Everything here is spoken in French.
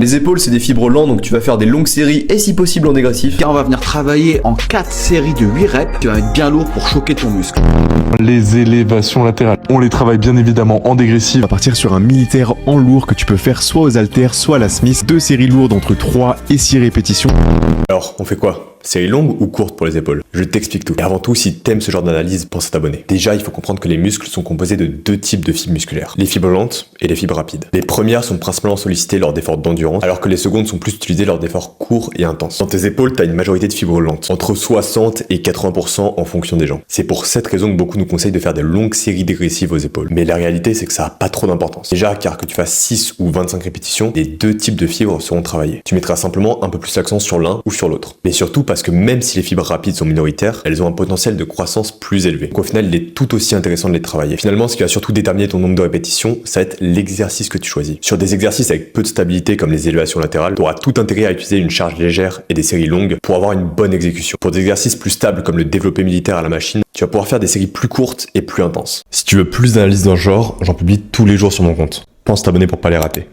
Les épaules, c'est des fibres lentes, donc tu vas faire des longues séries et si possible en dégressif. Car on va venir travailler en 4 séries de 8 reps qui va être bien lourd pour choquer ton muscle. Les élévations latérales, on les travaille bien évidemment en dégressif. On va partir sur un militaire en lourd que tu peux faire soit aux haltères, soit à la Smith. 2 séries lourdes entre 3 et 6 répétitions. Alors, on fait quoi? Série longue ou courte pour les épaules? Je t'explique tout. Et avant tout, si t'aimes ce genre d'analyse, pense à t'abonner. Déjà, il faut comprendre que les muscles sont composés de 2 types de fibres musculaires. Les fibres lentes et les fibres rapides. Les premières sont principalement sollicitées lors d'efforts d'endurance, alors que les secondes sont plus utilisées lors d'efforts courts et intenses. Dans tes épaules, t'as une majorité de fibres lentes, entre 60 et 80% en fonction des gens. C'est pour cette raison que beaucoup nous conseillent de faire de longues séries dégressives aux épaules. Mais la réalité, c'est que ça a pas trop d'importance. Déjà, car que tu fasses 6 ou 25 répétitions, les 2 types de fibres seront travaillés. Tu mettras simplement un peu plus l'accent sur l'un ou sur l'autre. Mais surtout parce que même si les fibres rapides sont minoritaires, elles ont un potentiel de croissance plus élevé. Donc au final, il est tout aussi intéressant de les travailler. Finalement, ce qui va surtout déterminer ton nombre de répétitions, ça va être l'exercice que tu choisis. Sur des exercices avec peu de stabilité comme les élévations latérales, tu auras tout intérêt à utiliser une charge légère et des séries longues pour avoir une bonne exécution. Pour des exercices plus stables comme le développé militaire à la machine, tu vas pouvoir faire des séries plus courtes et plus intenses. Si tu veux plus d'analyses dans ce genre, j'en publie tous les jours sur mon compte. Pense t'abonner pour pas les rater.